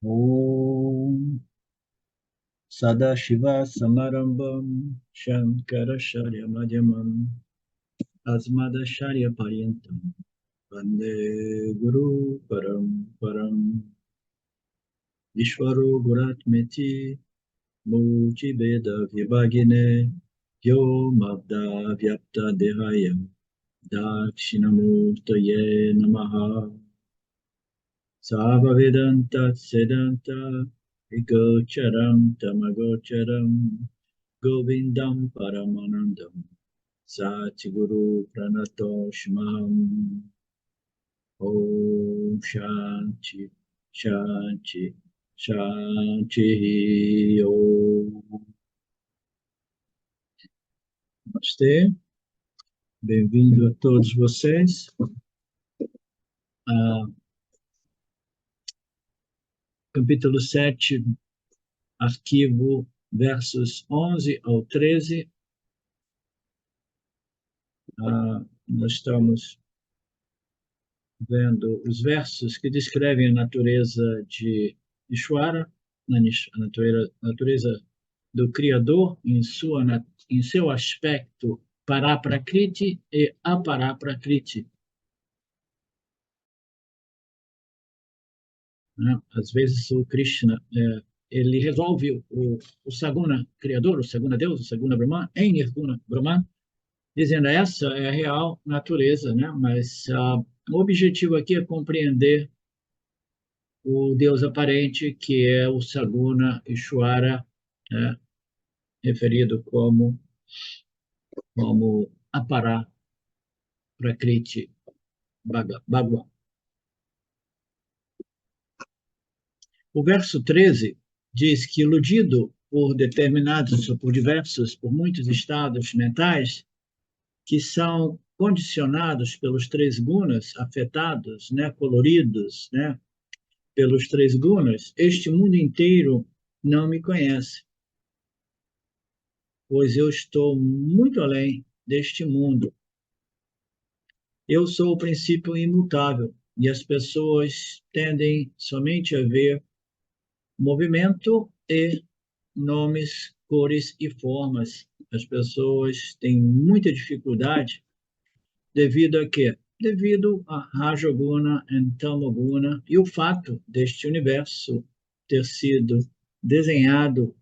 Om Sadashiva Samarambam Shankaracharya Madhyamam Asmadacharya Paryantam Vande Guru Param Ishvaro Guratmeti Murti Veda Vibhagine Vyomabda Vyapta Dehaya Dakshinamurtaye Namaha Sarvavedanta Sedanta Vigocharam Tamagocharam Govindam Paramanandam Satguru Pranatoshmam Om Shanti Shanti Shanti Om. Namastê, bem-vindo a todos vocês. Capítulo 7, arquivo versos 11 ao 13. Nós estamos vendo os versos que descrevem a natureza de Ishvara, a natureza do Criador em seu aspecto Paraprakriti e Aparaprakriti. Às vezes o Krishna ele resolve o Saguna Criador, o Saguna Deus, o Saguna Brahman, em Nirguna Brahman, dizendo essa é a real natureza, né? Mas o objetivo aqui é compreender o Deus aparente, que é o Saguna Ishvara, né? Referido como Apara Prakriti Bhagwan. O verso 13 diz que, iludido por muitos estados mentais, que são condicionados pelos três gunas, afetados, né, coloridos, né, pelos três gunas, este mundo inteiro não me conhece, pois eu estou muito além deste mundo. Eu sou o princípio imutável e as pessoas tendem somente a ver movimento e nomes, cores e formas. As pessoas têm muita dificuldade devido a quê? Devido a Rajoguna e Tamoguna e o fato deste universo ter sido desenhado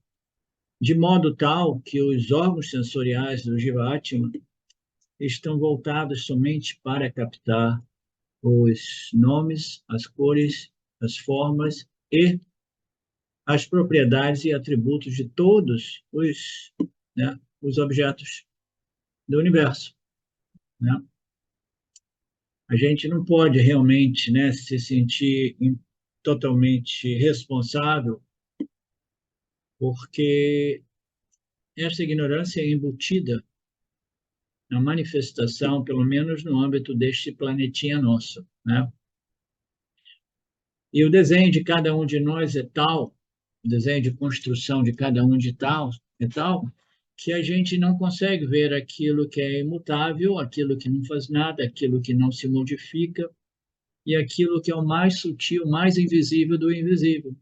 de modo tal que os órgãos sensoriais do Jivatma estão voltados somente para captar os nomes, as cores, as formas e as propriedades e atributos de todos os objetos do universo. Né? A gente não pode realmente, né, se sentir totalmente responsável, porque essa ignorância é embutida na manifestação, pelo menos no âmbito deste planetinha nosso. Né? E o desenho de cada um de nós é tal, o desenho de construção de cada um é tal, que a gente não consegue ver aquilo que é imutável, aquilo que não faz nada, aquilo que não se modifica, e aquilo que é o mais sutil, mais invisível do invisível.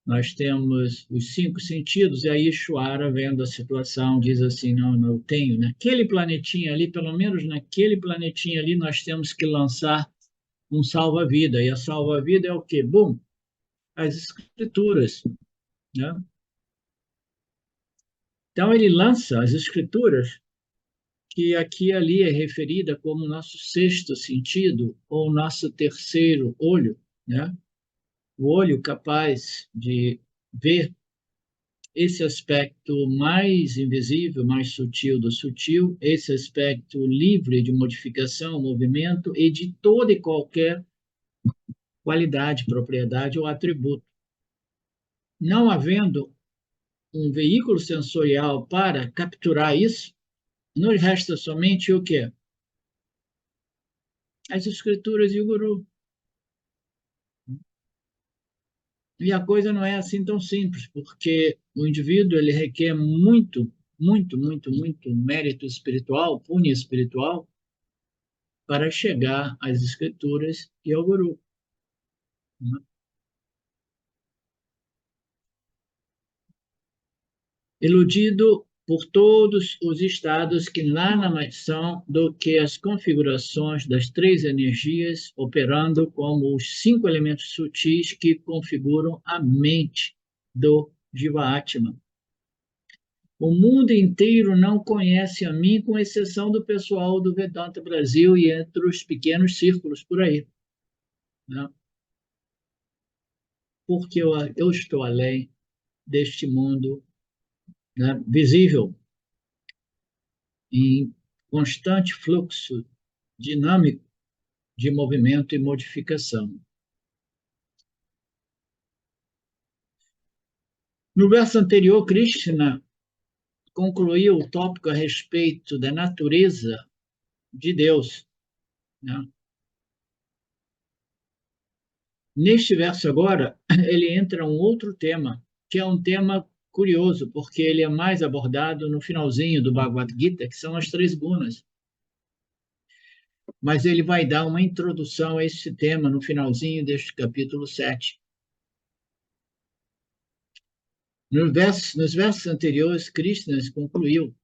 Nós temos os cinco sentidos, e aí Ishvara, vendo a situação, diz assim, não, eu tenho, naquele planetinha ali, pelo menos naquele planetinha ali, nós temos que lançar um salva-vida, e a salva-vida é o quê? Bom, as escrituras, né? Então ele lança as escrituras, que aqui e ali é referida como nosso sexto sentido, ou nosso terceiro olho, né? O olho capaz de ver esse aspecto mais invisível, mais sutil do sutil, esse aspecto livre de modificação, movimento e de toda e qualquer qualidade, propriedade ou atributo. Não havendo um veículo sensorial para capturar isso, nos resta somente o quê? As escrituras e o guru. E a coisa não é assim tão simples, porque o indivíduo ele requer muito mérito espiritual, punha espiritual, para chegar às escrituras e ao guru. iludido por todos os estados que nada mais são do que as configurações das três energias operando como os cinco elementos sutis que configuram a mente do Jiva-Atma. O mundo inteiro não conhece a mim, com exceção do pessoal do Vedanta Brasil e entre os pequenos círculos por aí, né? Porque eu estou além deste mundo, né, visível, em constante fluxo dinâmico de movimento e modificação. No verso anterior, Krishna concluiu o tópico a respeito da natureza de Deus, né? Neste verso agora, ele entra um outro tema, que é um tema curioso, porque ele é mais abordado no finalzinho do Bhagavad Gita, que são as três gunas. Mas ele vai dar uma introdução a esse tema no finalzinho deste capítulo 7. Nos versos anteriores, Krishna concluiu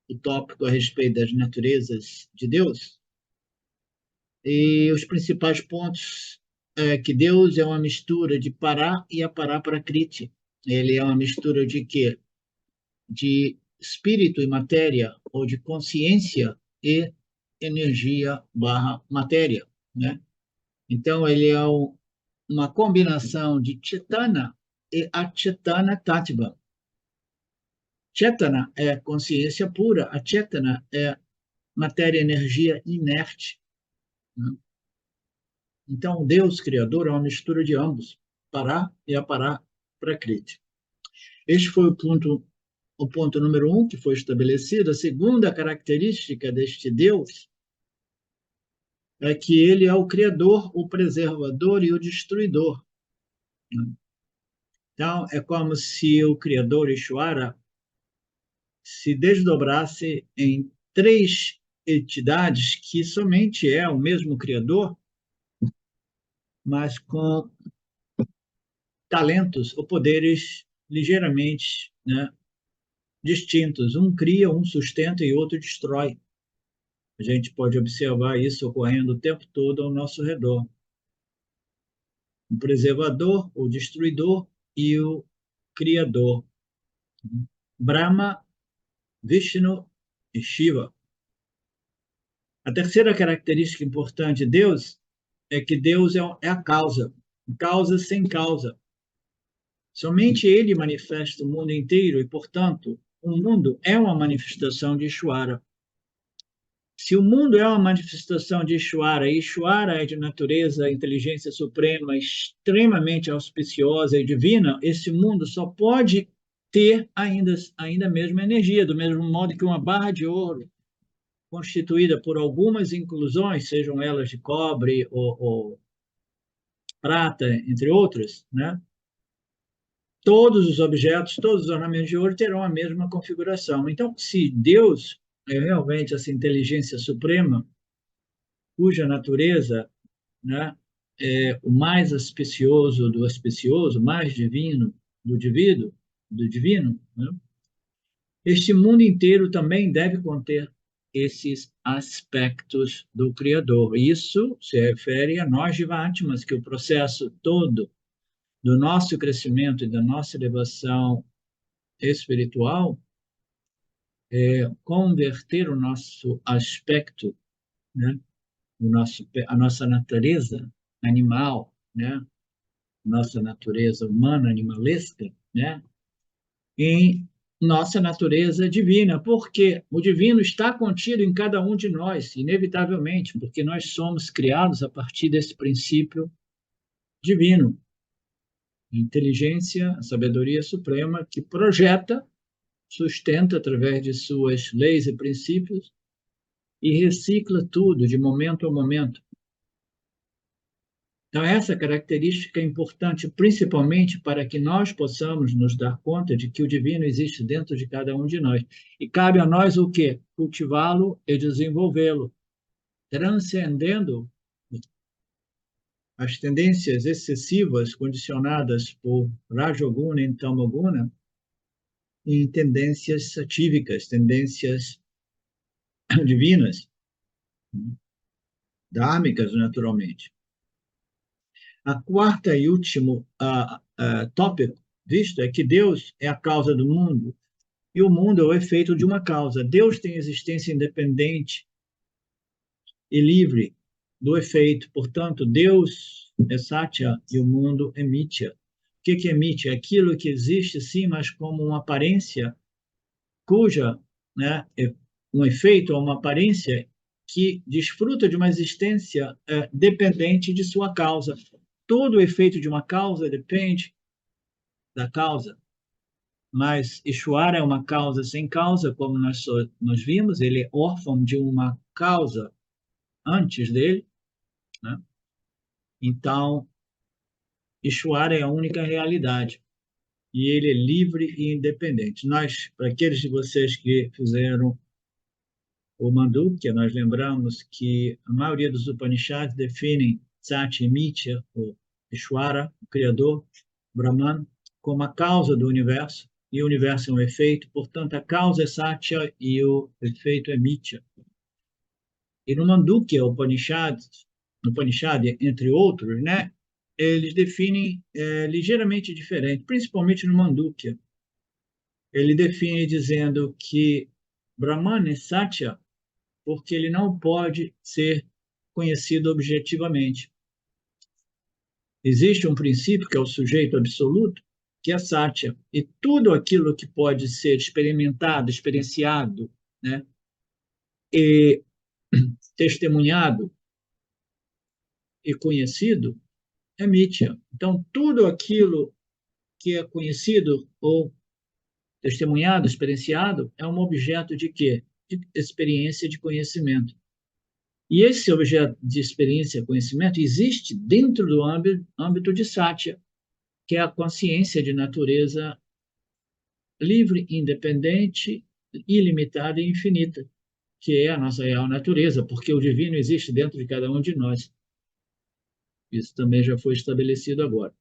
o tópico a respeito das naturezas de Deus, e os principais pontos é que Deus é uma mistura de Pará e Apará Prakriti. Ele é uma mistura de quê? De espírito e matéria, ou de consciência e energia barra matéria, né? Então, ele é uma combinação de Chetana e Achetana Tattva. Chetana é consciência pura, Achetana é matéria e energia inerte, né? Então, Deus Criador é uma mistura de ambos, Pará e Apará Prakriti. Este foi o ponto número 1 que foi estabelecido. A segunda característica deste Deus é que ele é o Criador, o preservador e o destruidor. Então, é como se o Criador Ishvara se desdobrasse em três entidades que somente é o mesmo Criador, mas com talentos ou poderes ligeiramente, né, distintos. Um cria, um sustenta e outro destrói. A gente pode observar isso ocorrendo o tempo todo ao nosso redor. O preservador, o destruidor e o criador. Brahma, Vishnu e Shiva. A terceira característica importante de Deus é que Deus é a causa, causa sem causa. Somente Ele manifesta o mundo inteiro e, portanto, o mundo é uma manifestação de Ishvara. Se o mundo é uma manifestação de Ishvara, e Ishvara é de natureza, inteligência suprema, extremamente auspiciosa e divina, esse mundo só pode ter ainda a mesma energia, do mesmo modo que uma barra de ouro, constituída por algumas inclusões, sejam elas de cobre ou prata, entre outras, né? Todos os objetos, todos os ornamentos de ouro terão a mesma configuração. Então, se Deus é realmente essa inteligência suprema, cuja natureza, né, é o mais auspicioso do auspicioso, mais divino do divino, né? Este mundo inteiro também deve conter esses aspectos do Criador. Isso se refere a nós, Jivatmas, que o processo todo do nosso crescimento e da nossa elevação espiritual é converter o nosso aspecto, né, a nossa natureza animal, né, nossa natureza humana, animalesca, né, em nossa natureza divina, porque o divino está contido em cada um de nós, inevitavelmente, porque nós somos criados a partir desse princípio divino, inteligência, a sabedoria suprema que projeta, sustenta através de suas leis e princípios e recicla tudo de momento a momento. Então, essa característica é importante principalmente para que nós possamos nos dar conta de que o divino existe dentro de cada um de nós. E cabe a nós o quê? Cultivá-lo e desenvolvê-lo, transcendendo as tendências excessivas condicionadas por Rajoguna e Tamoguna, em tendências satívicas, tendências divinas, dármicas, naturalmente. A quarta e último tópico visto é que Deus é a causa do mundo e o mundo é o efeito de uma causa. Deus tem existência independente e livre do efeito. Portanto, Deus é Satya e o mundo é Mithya. O que é Mithya? É aquilo que existe, sim, mas como uma aparência cuja, né, um efeito ou uma aparência que desfruta de uma existência dependente de sua causa. Todo o efeito de uma causa depende da causa, mas Ishvara é uma causa sem causa, como nós vimos, ele é órfão de uma causa antes dele, né? Então, Ishvara é a única realidade e ele é livre e independente. Nós, para aqueles de vocês que fizeram o Mandukya, nós lembramos que a maioria dos Upanishads definem Sati e Mithya, o Ishvara, o Criador, Brahman, como a causa do universo, e o universo é um efeito, portanto, a causa é Satya e o efeito é Mithya. E no Mandukya, o Upanishad, entre outros, né, eles definem ligeiramente diferente, principalmente no Mandukya. Ele define dizendo que Brahman é Satya porque ele não pode ser conhecido objetivamente. Existe um princípio que é o sujeito absoluto, que é Satya, e tudo aquilo que pode ser experimentado, experienciado, né, e testemunhado e conhecido é Mithya. Então, tudo aquilo que é conhecido ou testemunhado, experienciado, é um objeto de quê? De experiência, de conhecimento. E esse objeto de experiência e conhecimento existe dentro do âmbito de Satya, que é a consciência de natureza livre, independente, ilimitada e infinita, que é a nossa real natureza, porque o divino existe dentro de cada um de nós. Isso também já foi estabelecido agora.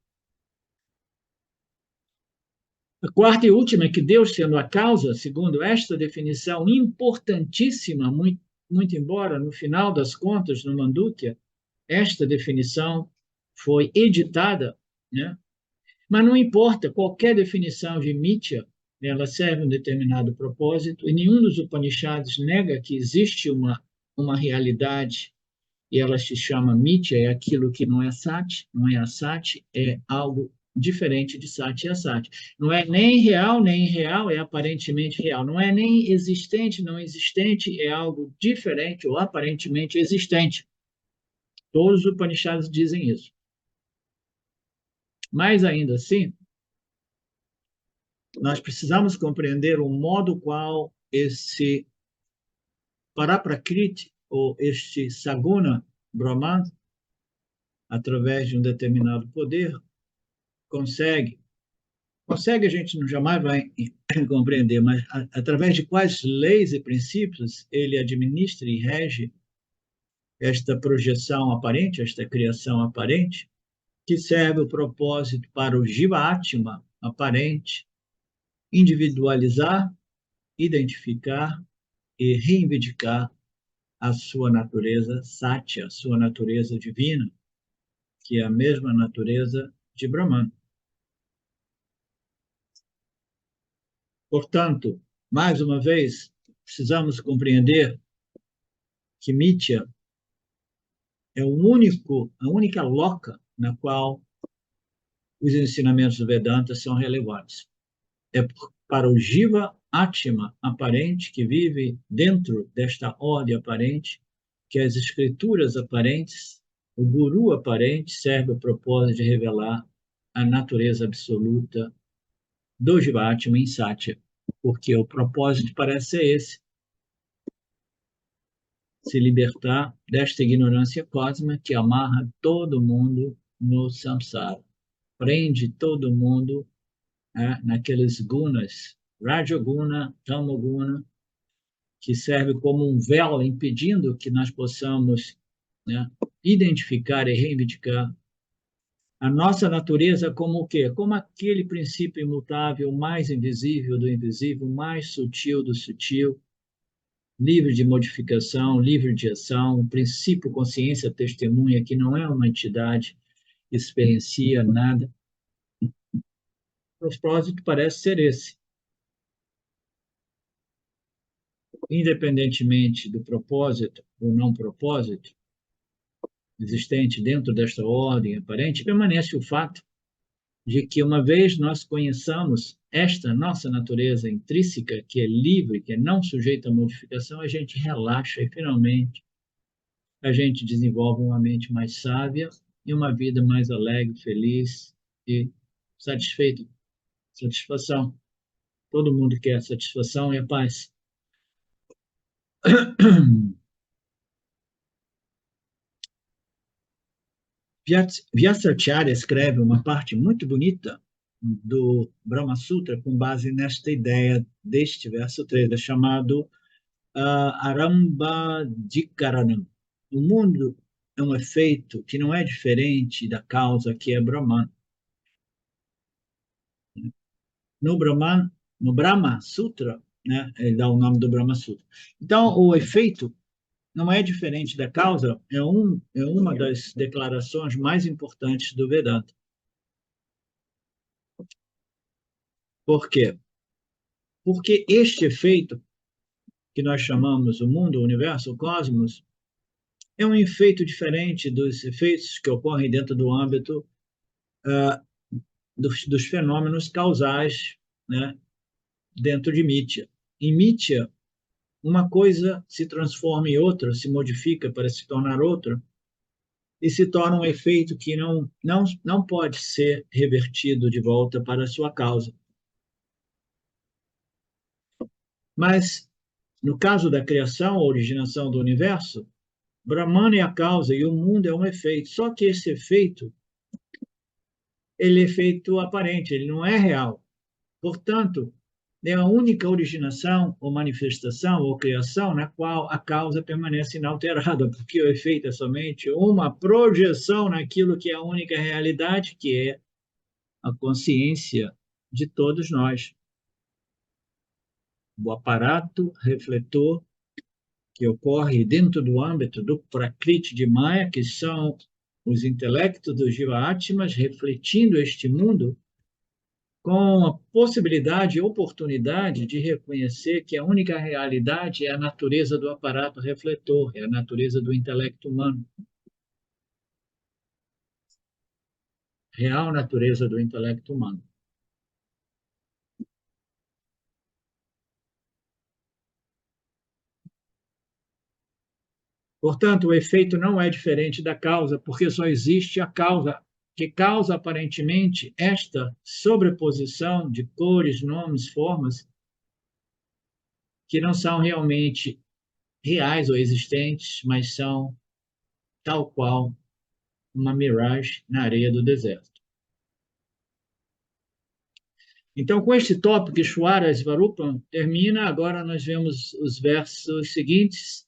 A quarta e última é que Deus, sendo a causa, segundo esta definição importantíssima, muito embora no final das contas, no Mandukya, esta definição foi editada, né? Mas não importa, qualquer definição de Mithya, ela serve a um determinado propósito, e nenhum dos Upanishads nega que existe uma realidade, e ela se chama Mithya, é aquilo que não é Sati, não é Asati, é algo diferente de Sati e Asati. Não é nem real, nem irreal, é aparentemente real. Não é nem existente, não existente, é algo diferente ou aparentemente existente. Todos os Upanishads dizem isso. Mas, ainda assim, nós precisamos compreender o modo qual esse Paraprakriti, ou este Saguna Brahman, através de um determinado poder, consegue a gente não jamais vai compreender, mas através de quais leis e princípios ele administra e rege esta projeção aparente, esta criação aparente, que serve o propósito para o Jiva-Atma aparente, individualizar, identificar e reivindicar a sua natureza Satya, a sua natureza divina, que é a mesma natureza de Brahman. Portanto, mais uma vez, precisamos compreender que Mithya é a única loca na qual os ensinamentos do Vedanta são relevantes. É para o Jiva Atma aparente, que vive dentro desta ordem aparente, que as escrituras aparentes, o Guru aparente, serve o propósito de revelar a natureza absoluta do Jiva Atma em Satya, porque o propósito parece ser esse, se libertar desta ignorância cósmica que amarra todo mundo no samsara, prende todo mundo naqueles gunas, Rajoguna, Tamoguna, que serve como um véu impedindo que nós possamos, né, identificar e reivindicar A nossa natureza como o quê? Como aquele princípio imutável, mais invisível do invisível, mais sutil do sutil, livre de modificação, livre de ação, o princípio consciência testemunha, que não é uma entidade que experiencia nada. O propósito parece ser esse. Independentemente do propósito ou não propósito existente dentro desta ordem aparente, permanece o fato de que, uma vez nós conheçamos esta nossa natureza intrínseca, que é livre, que é não sujeita a modificação, a gente relaxa e, finalmente, a gente desenvolve uma mente mais sábia e uma vida mais alegre, feliz e satisfeita. Satisfação. Todo mundo quer satisfação e a paz. Vyasacharya escreve uma parte muito bonita do Brahma Sutra com base nesta ideia deste verso 3, chamado Arambadikaranam. O mundo é um efeito que não é diferente da causa, que é Brahman. No Brahma Sutra, né, ele dá o nome do Brahma Sutra. Então, o efeito não é diferente da causa, é uma das declarações mais importantes do Vedanta. Por quê? Porque este efeito, que nós chamamos o mundo, o universo, o cosmos, é um efeito diferente dos efeitos que ocorrem dentro do âmbito dos fenômenos causais, né, dentro de Mithya. Em Mithya, uma coisa se transforma em outra, se modifica para se tornar outra, e se torna um efeito que não pode ser revertido de volta para a sua causa. Mas, no caso da criação, a originação do universo, Brahman é a causa e o mundo é um efeito. Só que esse efeito, ele é efeito aparente, ele não é real. Portanto, é a única originação ou manifestação ou criação na qual a causa permanece inalterada, porque o efeito é somente uma projeção naquilo que é a única realidade, que é a consciência de todos nós. O aparato refletor que ocorre dentro do âmbito do Prakriti de Maya, que são os intelectos dos Jiva-Atmas refletindo este mundo, com a possibilidade e oportunidade de reconhecer que a única realidade é a natureza do aparato refletor, é a natureza do intelecto humano. Real natureza do intelecto humano. Portanto, o efeito não é diferente da causa, porque só existe a causa, que causa aparentemente esta sobreposição de cores, nomes, formas, que não são realmente reais ou existentes, mas são tal qual uma miragem na areia do deserto. Então, com este tópico, Ishwara Svarupam termina. Agora nós vemos os versos seguintes.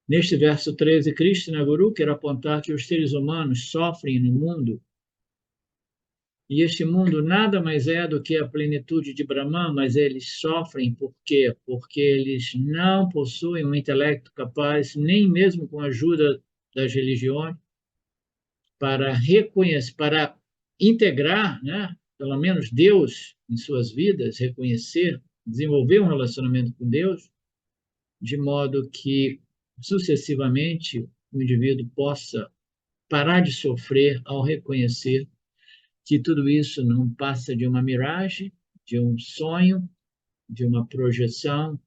Neste verso 13, Krishna Guru quer apontar que os seres humanos sofrem no mundo, e este mundo nada mais é do que a plenitude de Brahman, mas eles sofrem por quê? Porque eles não possuem um intelecto capaz, nem mesmo com a ajuda das religiões, para reconhecer, para integrar, né, pelo menos Deus em suas vidas, reconhecer, desenvolver um relacionamento com Deus, de modo que sucessivamente o indivíduo possa parar de sofrer ao reconhecer que tudo isso não passa de uma miragem, de um sonho, de uma projeção,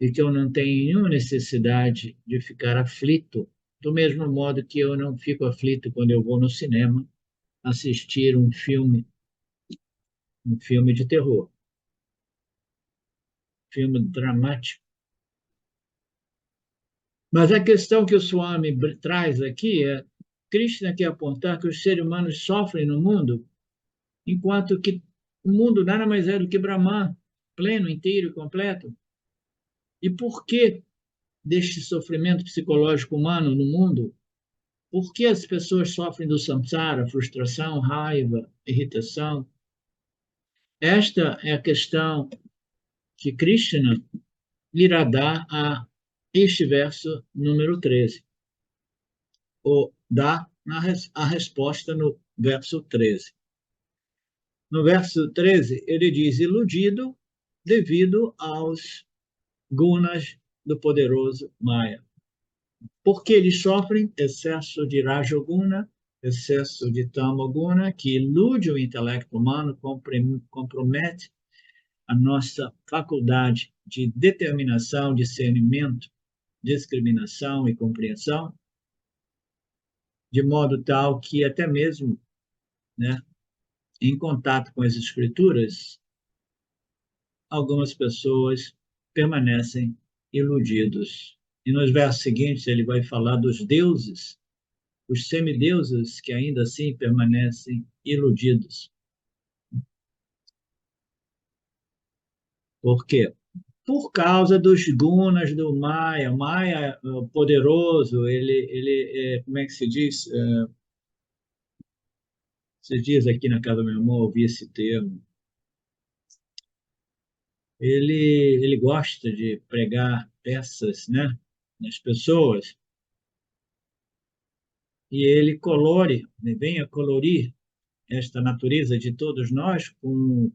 e que eu não tenho nenhuma necessidade de ficar aflito, do mesmo modo que eu não fico aflito quando eu vou no cinema assistir um filme de terror, filme dramático. Mas a questão que o Swami traz aqui é: Krishna quer apontar que os seres humanos sofrem no mundo, enquanto que o mundo nada mais é do que Brahman, pleno, inteiro e completo. E por que deste sofrimento psicológico humano no mundo Por que as pessoas sofrem do samsara, frustração, raiva, irritação? Esta é a questão que Krishna irá dar a este verso número 13, ou dá a resposta no verso 13. No verso 13, ele diz: iludido devido aos gunas do poderoso Maya. Porque eles sofrem excesso de Rajoguna, excesso de Tamoguna, que ilude o intelecto humano, compromete a nossa faculdade de determinação, discernimento, discriminação e compreensão, de modo tal que até mesmo, né, em contato com as escrituras, algumas pessoas permanecem iludidos. E nos versos seguintes ele vai falar dos deuses, os semideuses que ainda assim permanecem iludidos. Por quê? Por causa dos gunas do Maya. O Maya, poderoso, como é que se diz? Esses dias aqui na casa do meu irmão, eu ouvi esse termo. Ele gosta de pregar peças, né, nas pessoas, e ele venha colorir esta natureza de todos nós com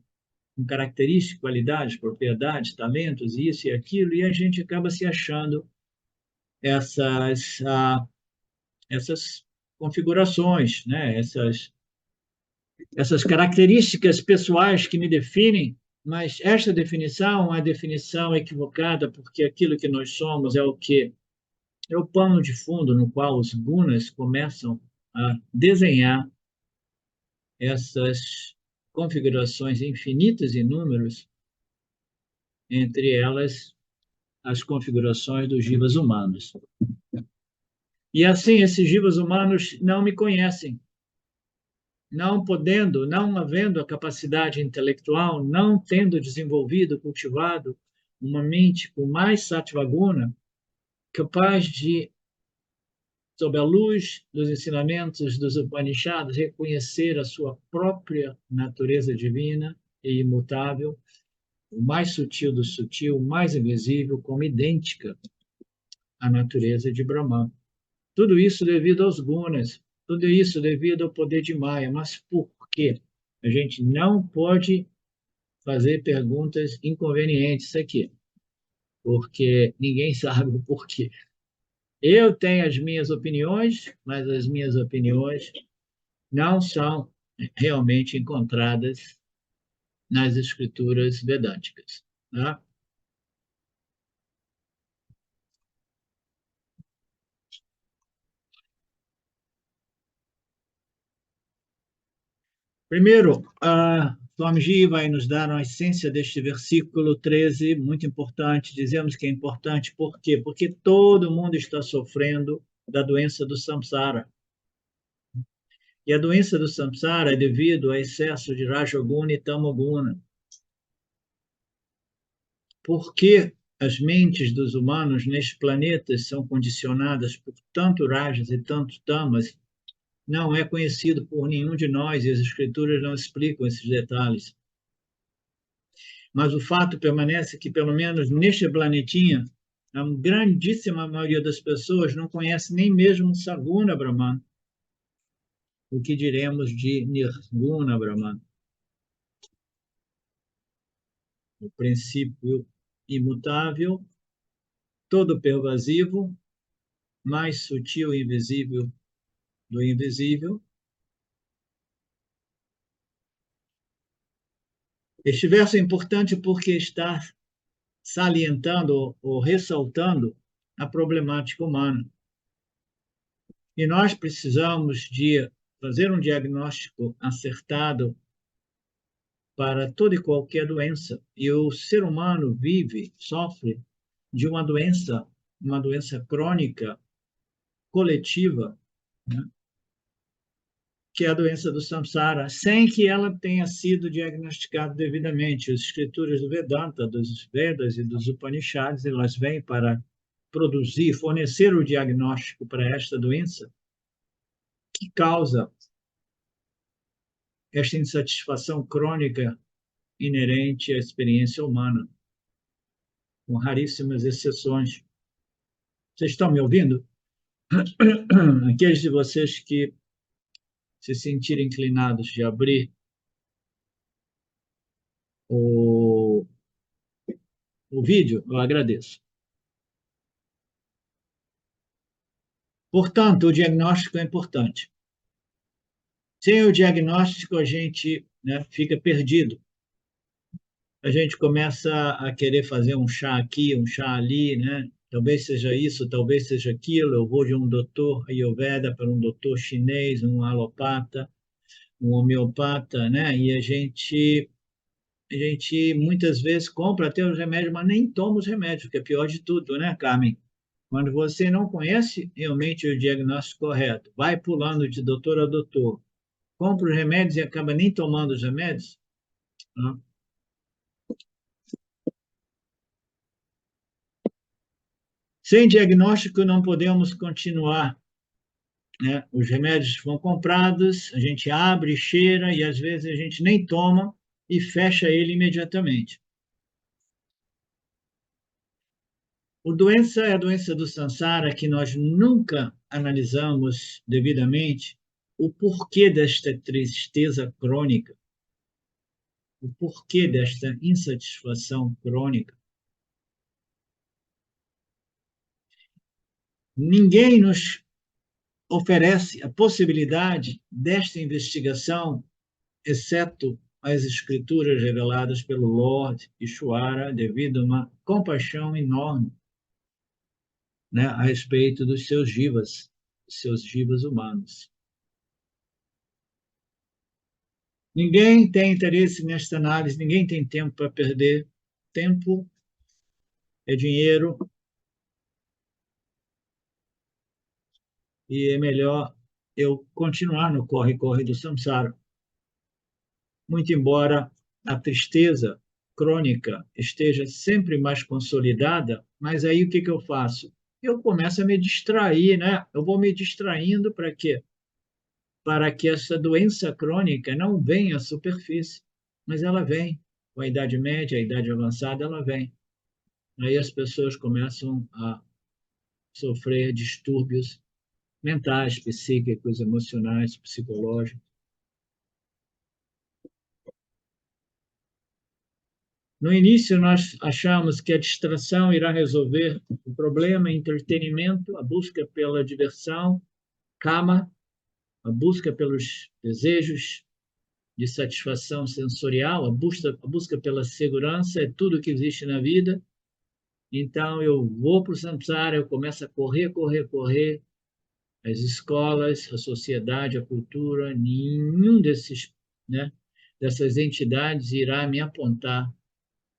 características, qualidades, propriedades, talentos, isso e aquilo, e a gente acaba se achando essas, essas configurações, né? Essas características pessoais que me definem, mas esta definição é uma definição equivocada, porque aquilo que nós somos é o quê? É o pano de fundo no qual os gunas começam a desenhar essas configurações infinitas e números, entre elas as configurações dos jivas humanos. E assim, esses jivas humanos não me conhecem, não podendo, não havendo a capacidade intelectual, não tendo desenvolvido, cultivado uma mente com mais sattvaguna, capaz de, sob a luz dos ensinamentos dos Upanishads, reconhecer a sua própria natureza divina e imutável, o mais sutil do sutil, o mais invisível, como idêntica à natureza de Brahman. Tudo isso devido aos gunas, tudo isso devido ao poder de Maya. Mas por quê? A gente não pode fazer perguntas inconvenientes aqui, porque ninguém sabe o porquê. Eu tenho as minhas opiniões, mas as minhas opiniões não são realmente encontradas nas escrituras vedânticas. Tá? Primeiro, a Swamiji vai nos dar a essência deste versículo 13, muito importante. Dizemos que é importante por quê? Porque todo mundo está sofrendo da doença do samsara. E a doença do samsara é devido ao excesso de Rajoguna e Tamoguna. Por que as mentes dos humanos neste planeta são condicionadas por tanto Rajas e tanto Tamas não é conhecido por nenhum de nós e as escrituras não explicam esses detalhes. Mas o fato permanece que, pelo menos neste planetinha, a grandíssima maioria das pessoas não conhece nem mesmo Saguna Brahman, o que diremos de Nirguna Brahman, o princípio imutável, todo pervasivo, mais sutil e invisível do invisível. Este verso é importante porque está salientando ou ressaltando a problemática humana. E nós precisamos de fazer um diagnóstico acertado para toda e qualquer doença. E o ser humano sofre de uma doença crônica, coletiva, né? Que é a doença do samsara, sem que ela tenha sido diagnosticada devidamente. As escrituras do Vedanta, dos Vedas e dos Upanishads, elas vêm para produzir, fornecer o diagnóstico para esta doença, que causa esta insatisfação crônica inerente à experiência humana, com raríssimas exceções. Vocês estão me ouvindo? Aqueles de vocês que se sentirem inclinados de abrir o vídeo, eu agradeço. Portanto, o diagnóstico é importante. Sem o diagnóstico, a gente, né, fica perdido. A gente começa a querer fazer um chá aqui, um chá ali, né? Talvez seja isso, talvez seja aquilo. Eu vou de um doutor Ayurveda para um doutor chinês, um alopata, um homeopata, né? E a gente muitas vezes compra até os remédios, mas nem toma os remédios, que é pior de tudo, né, Carmen? Quando você não conhece realmente o diagnóstico correto, vai pulando de doutor a doutor, compra os remédios e acaba nem tomando os remédios, né? Sem diagnóstico não podemos continuar, né? Os remédios vão comprados, a gente abre, cheira e às vezes a gente nem toma e fecha ele imediatamente. A doença é a doença do Sansara, que nós nunca analisamos devidamente o porquê desta tristeza crônica, o porquê desta insatisfação crônica. Ninguém nos oferece a possibilidade desta investigação, exceto as escrituras reveladas pelo Lord Ishwara, devido a uma compaixão enorme, né, a respeito dos seus jivas humanos. Ninguém tem interesse nesta análise, ninguém tem tempo para perder. Tempo é dinheiro e é melhor eu continuar no corre-corre do samsara. Muito embora a tristeza crônica esteja sempre mais consolidada, mas aí o que eu faço? Eu começo a me distrair, né? Eu vou me distraindo para quê? Para que essa doença crônica não venha à superfície, mas ela vem. Com a idade média, a idade avançada, ela vem. Aí as pessoas começam a sofrer distúrbios mentais, psíquicos, emocionais, psicológicos. No início, nós achamos que a distração irá resolver o problema, entretenimento, a busca pela diversão, kama, a busca pelos desejos de satisfação sensorial, a busca pela segurança, é tudo que existe na vida. Então, eu vou para o samsara, eu começo a correr, correr, correr. As escolas, a sociedade, a cultura, nenhum desses, né, dessas entidades irá me apontar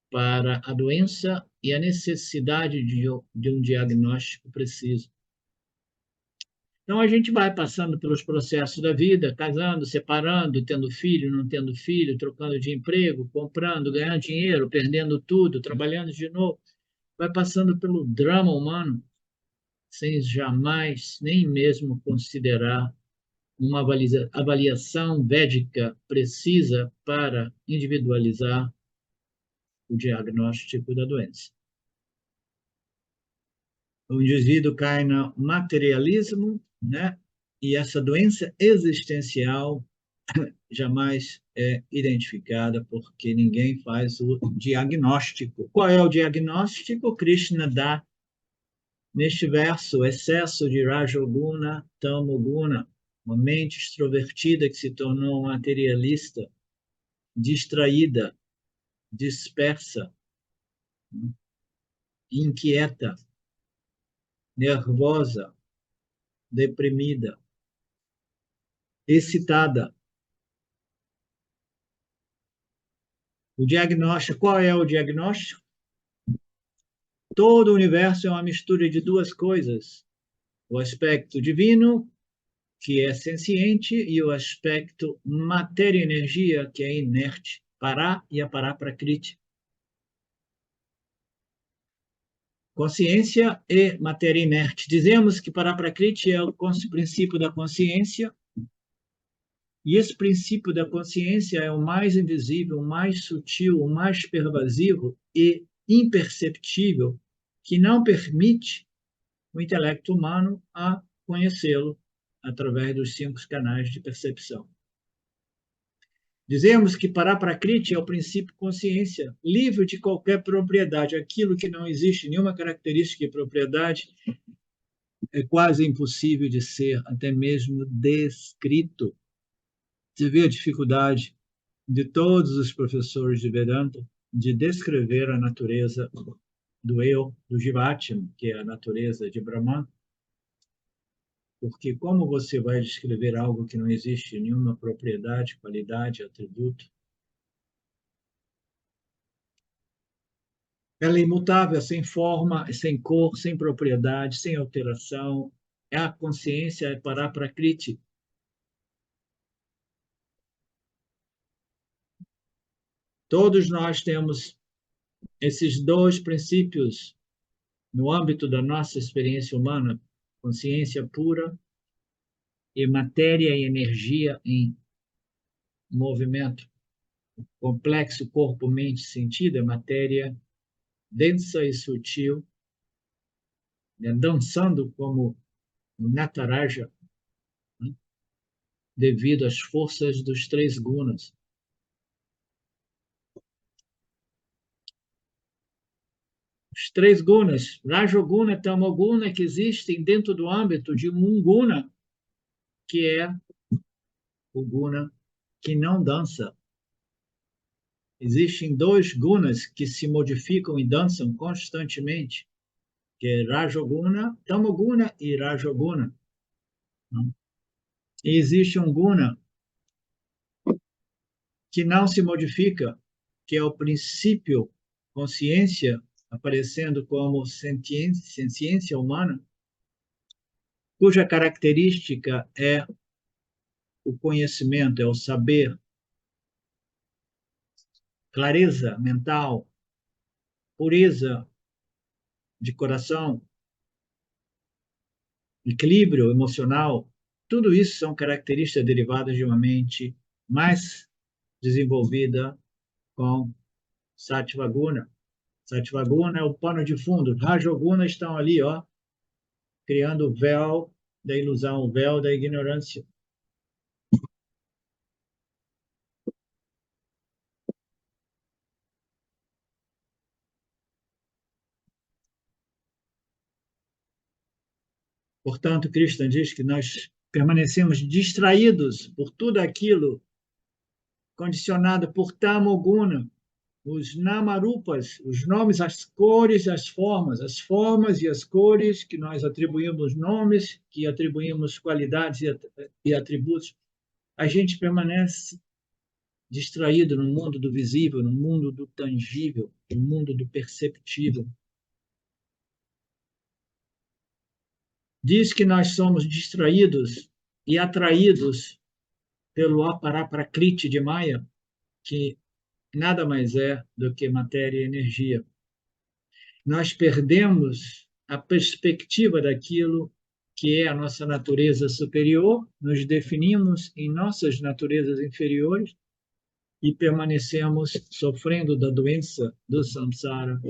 para a doença e a necessidade de um diagnóstico preciso. Então, a gente vai passando pelos processos da vida, casando, separando, tendo filho, não tendo filho, trocando de emprego, comprando, ganhando dinheiro, perdendo tudo, trabalhando de novo. Vai passando pelo drama humano, sem jamais nem mesmo considerar uma avaliação védica precisa para individualizar o diagnóstico da doença. O indivíduo cai no materialismo, né? E essa doença existencial jamais é identificada porque ninguém faz o diagnóstico. Qual é o diagnóstico? Krishna dá neste verso: excesso de Rajoguna, Tamoguna, uma mente extrovertida que se tornou materialista, distraída, dispersa, inquieta, nervosa, deprimida, excitada. O diagnóstico, qual é o diagnóstico? Todo o universo é uma mistura de duas coisas: o aspecto divino, que é senciente, e o aspecto matéria-energia, que é inerte, para e aparaprakriti. Consciência e matéria inerte. Dizemos que Paraprakriti é o princípio da consciência, E esse princípio da consciência é o mais invisível, o mais sutil, o mais pervasivo e imperceptível, que não permite o intelecto humano a conhecê-lo através dos 5 canais de percepção. Dizemos que Paraprakriti é o princípio consciência, livre de qualquer propriedade. Aquilo que não existe nenhuma característica de propriedade é quase impossível de ser até mesmo descrito. Você vê a dificuldade de todos os professores de Vedanta de descrever a natureza do eu, do Jivatma, que é a natureza de Brahman, porque como você vai descrever algo que não existe nenhuma propriedade, qualidade, atributo? Ela é imutável, sem forma, sem cor, sem propriedade, sem alteração. É a consciência, é Paraprakriti. Todos nós temos esses dois princípios no âmbito da nossa experiência humana, consciência pura e matéria e energia em movimento. Complexo corpo, mente, sentido é matéria densa e sutil, né, dançando como um Nataraja, né, devido às forças dos 3 gunas. Os 3 gunas, Rajoguna, Tamoguna, que existem dentro do âmbito de um guna, que é o guna que não dança. Existem 2 gunas que se modificam e dançam constantemente, que é Rajoguna, Tamoguna e Rajoguna. E existe um guna que não se modifica, que é o princípio consciência, aparecendo como ciência humana, cuja característica é o conhecimento, é o saber, clareza mental, pureza de coração, equilíbrio emocional. Tudo isso são características derivadas de uma mente mais desenvolvida com Sattvaguna. Sattvaguna é o pano de fundo. Rajoguna estão ali, ó, criando o véu da ilusão, o véu da ignorância. Portanto, Krishna diz que nós permanecemos distraídos por tudo aquilo condicionado por tamoguna, os namarupas, os nomes, as cores, as formas e as cores que nós atribuímos nomes, que atribuímos qualidades e atributos, a gente permanece distraído no mundo do visível, no mundo do tangível, no mundo do perceptível. Diz que nós somos distraídos e atraídos pelo Aparaprakriti de Maya, que nada mais é do que matéria e energia. Nós perdemos a perspectiva daquilo que é a nossa natureza superior, nos definimos em nossas naturezas inferiores e permanecemos sofrendo da doença do samsara,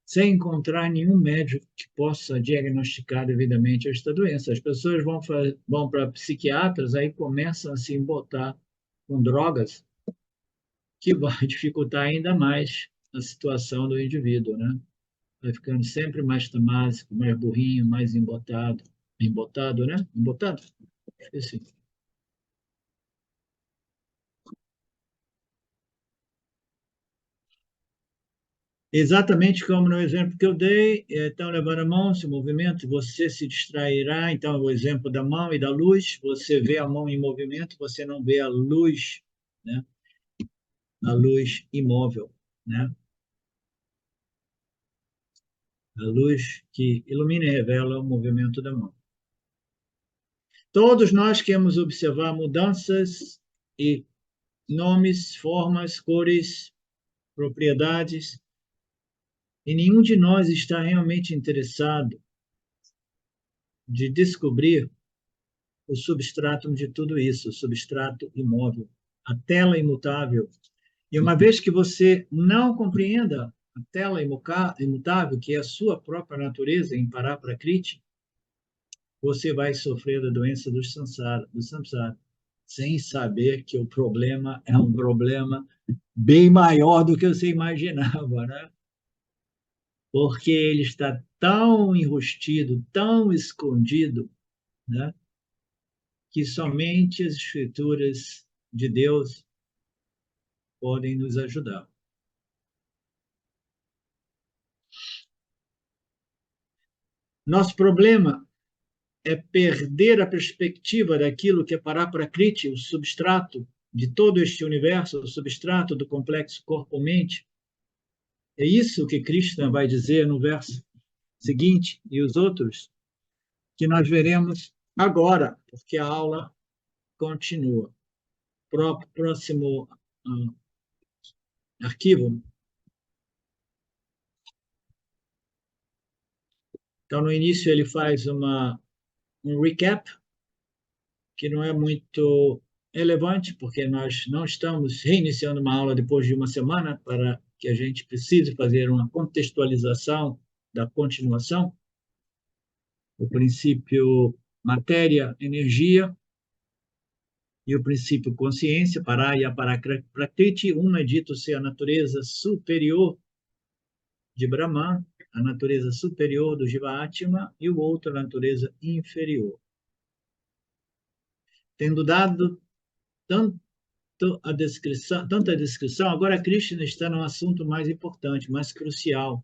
sem encontrar nenhum médico que possa diagnosticar devidamente esta doença. As pessoas vão para psiquiatras, aí começam a se embotar com drogas, que vai dificultar ainda mais a situação do indivíduo, né? Vai ficando sempre mais tamásico, mais burrinho, mais embotado. Embotado, né? Embotado? Esqueci. Exatamente como no exemplo que eu dei, então levando a mão, se movimento, você se distrairá. Então, o exemplo da mão e da luz, você vê a mão em movimento, você não vê a luz, né? A luz imóvel, né? A luz que ilumina e revela o movimento da mão. Todos nós queremos observar mudanças e nomes, formas, cores, propriedades, e nenhum de nós está realmente interessado de descobrir o substratum de tudo isso, o substrato imóvel, a tela imutável. E uma vez que você não compreenda a tela imutável, que é a sua própria natureza em Paraprakriti, você vai sofrer da doença do samsara, sem saber que o problema é um problema bem maior do que você imaginava, né? Porque ele está tão enrustido, tão escondido, né? Que somente as escrituras de Deus podem nos ajudar. Nosso problema é perder a perspectiva daquilo que é Paraprakriti, o substrato de todo este universo, o substrato do complexo corpo-mente. É isso que Krishna vai dizer no verso seguinte e os outros, que nós veremos agora, porque a aula continua. Próximo arquivo. Então, no início, ele faz um recap, que não é muito relevante, porque nós não estamos reiniciando uma aula depois de uma semana, para que a gente precise fazer uma contextualização da continuação. O princípio matéria, energia, e o princípio consciência, para e aparakriti, um é dito ser a natureza superior de Brahman, a natureza superior do Jiva-Atma, e o outro a natureza inferior. Tendo dado tanta descrição, agora Krishna está num assunto mais importante, mais crucial.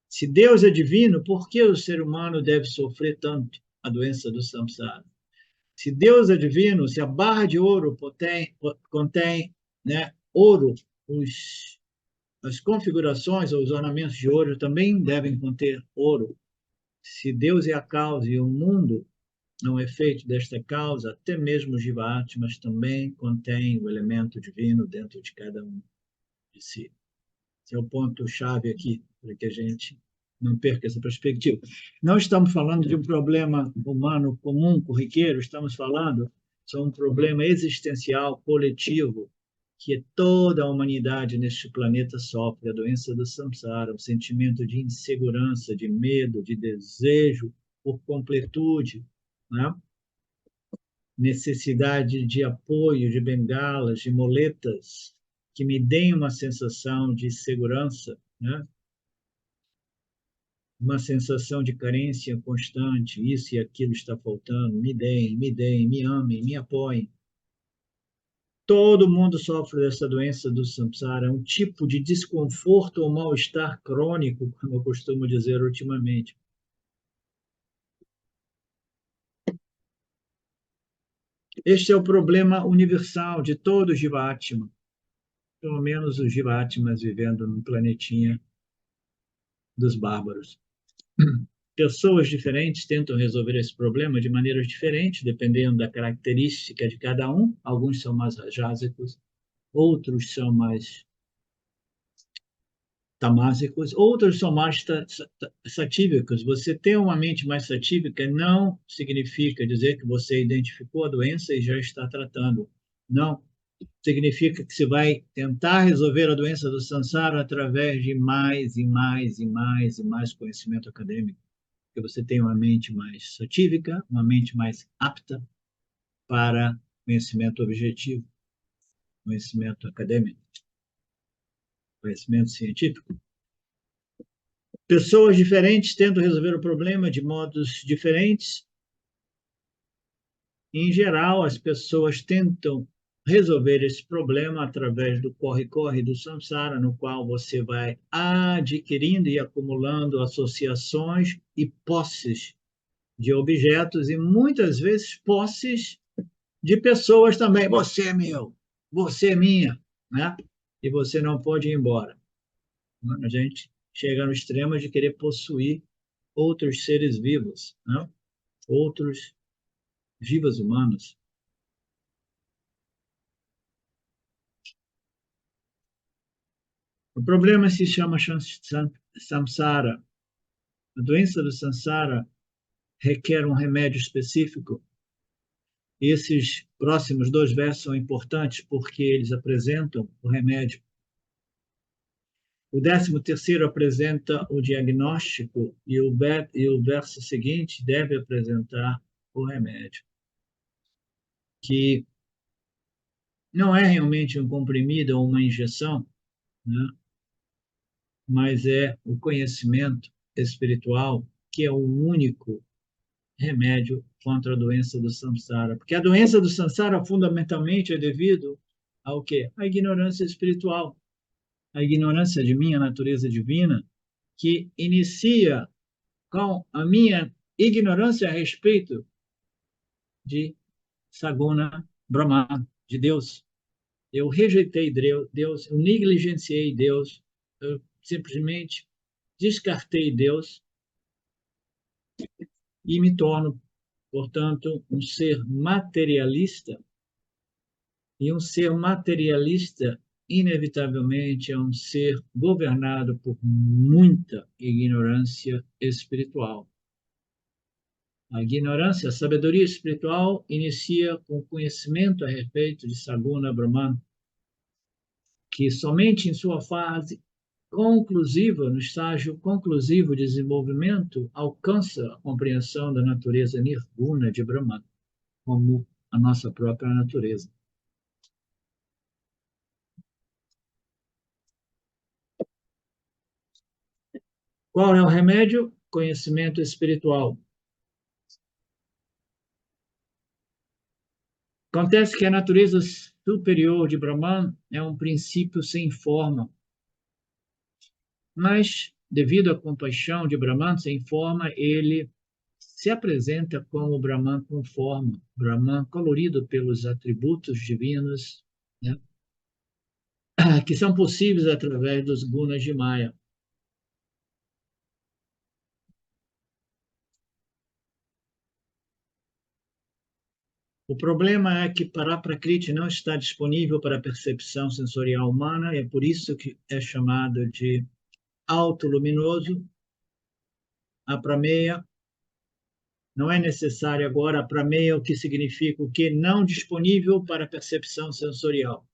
Se Deus é divino, por que o ser humano deve sofrer tanto a doença do samsara? Se Deus é divino, se a barra de ouro contém, né, ouro, as configurações ou os ornamentos de ouro também devem conter ouro. Se Deus é a causa e o mundo não é feito desta causa, até mesmo os Jiva-Atmas também contém o elemento divino dentro de cada um de si. Esse é o ponto-chave aqui, para que a gente não perca essa perspectiva. Não estamos falando de um problema humano comum, corriqueiro, estamos falando de um problema existencial, coletivo, que toda a humanidade neste planeta sofre, a doença do samsara, o sentimento de insegurança, de medo, de desejo por completude, né? Necessidade de apoio, de bengalas, de moletas, que me deem uma sensação de segurança, né? Uma sensação de carência constante, isso e aquilo está faltando, me deem, me amem, me apoiem. Todo mundo sofre dessa doença do samsara, é um tipo de desconforto ou mal-estar crônico, como eu costumo dizer ultimamente. Este é o problema universal de todo o Jiva-Atma, pelo menos os Jiva-Atmas vivendo no planetinha dos bárbaros. Pessoas diferentes tentam resolver esse problema de maneiras diferentes, dependendo da característica de cada um. Alguns são mais rajásicos, outros são mais tamásicos, outros são mais satívicos. Você ter uma mente mais satívica não significa dizer que você identificou a doença e já está tratando. Não. Significa que você vai tentar resolver a doença do samsara através de mais e mais e mais e mais conhecimento acadêmico. Porque você tem uma mente mais satívica, uma mente mais apta para conhecimento objetivo, conhecimento acadêmico, conhecimento científico. Pessoas diferentes tentam resolver o problema de modos diferentes. Em geral, as pessoas tentam resolver esse problema através do corre-corre do samsara, no qual você vai adquirindo e acumulando associações e posses de objetos e muitas vezes posses de pessoas também. Você é meu, você é minha, né? E você não pode ir embora. A gente chega no extremo de querer possuir outros seres vivos, né? Outros vivos humanos. O problema se chama samsara. A doença do samsara requer um remédio específico Esses próximos dois versos são importantes porque eles apresentam o remédio. O 13º apresenta o diagnóstico e o verso seguinte deve apresentar o remédio, que não é realmente um comprimido ou uma injeção, né? Mas é o conhecimento espiritual que é o único remédio contra a doença do samsara. Porque a doença do samsara, fundamentalmente, é devido ao quê? À ignorância espiritual, a ignorância de minha natureza divina, que inicia com a minha ignorância a respeito de Saguna Brahman, de Deus. Eu rejeitei Deus, eu negligenciei Deus, eu simplesmente descartei Deus e me torno, portanto, um ser materialista. E um ser materialista, inevitavelmente, é um ser governado por muita ignorância espiritual. A ignorância, a sabedoria espiritual inicia com o conhecimento a respeito de Saguna Brahman, que somente em sua fase conclusiva, no estágio conclusivo de desenvolvimento, alcança a compreensão da natureza nirguna de Brahman, como a nossa própria natureza. Qual é o remédio? Conhecimento espiritual. Acontece que a natureza superior de Brahman é um princípio sem forma, mas, devido à compaixão de Brahman sem forma, ele se apresenta como Brahman com forma, Brahman colorido pelos atributos divinos, né, que são possíveis através dos gunas de Maya. O problema é que Paraprakriti não está disponível para a percepção sensorial humana, e é por isso que é chamado de autoluminoso. A prameia não é necessário agora. A prameia, o que significa o que? Não disponível para a percepção sensorial.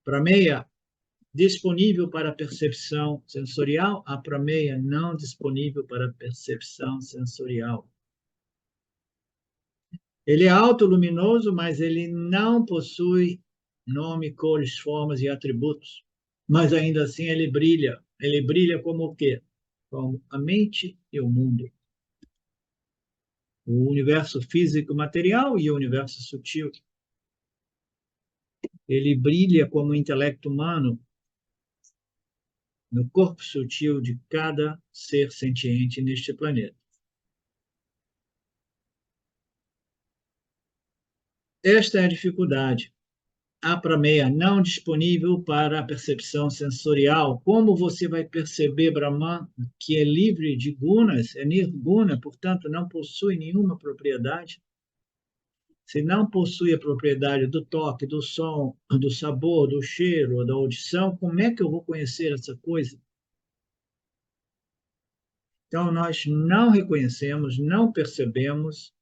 Prameia disponível para a percepção sensorial, a prameia não disponível para a percepção sensorial. Ele é autoluminoso, mas ele não possui nome, cores, formas e atributos. Mas ainda assim ele brilha. Ele brilha como o quê? Como a mente e o mundo. O universo físico material e o universo sutil. Ele brilha como o intelecto humano no corpo sutil de cada ser sentiente neste planeta. Esta é a dificuldade. A prameia não disponível para a percepção sensorial. Como você vai perceber Brahman, que é livre de gunas, é nirguna, portanto não possui nenhuma propriedade? Se não possui a propriedade do toque, do som, do sabor, do cheiro, da audição, como é que eu vou conhecer essa coisa? Então, nós não reconhecemos, não percebemos.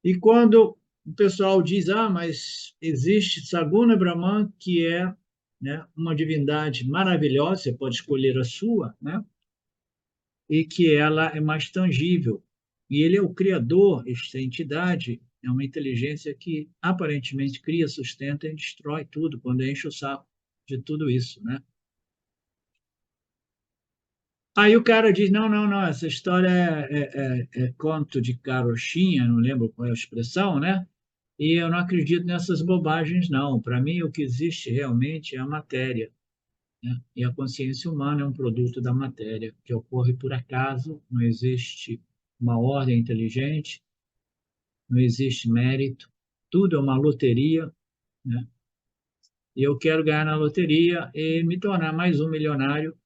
E quando o pessoal diz, mas existe Saguna Brahman, que é, né, uma divindade maravilhosa, você pode escolher a sua, né, e que ela é mais tangível. E ele é o criador, esta entidade é uma inteligência que aparentemente cria, sustenta e destrói tudo quando enche o saco de tudo isso, né? Aí o cara diz, não, não, não, essa história é conto de carochinha, não lembro qual é a expressão, né? E eu não acredito nessas bobagens, não. Para mim, o que existe realmente é a matéria, né? E a consciência humana é um produto da matéria, que ocorre por acaso, não existe uma ordem inteligente, não existe mérito, tudo é uma loteria, né? E eu quero ganhar na loteria e me tornar mais um milionário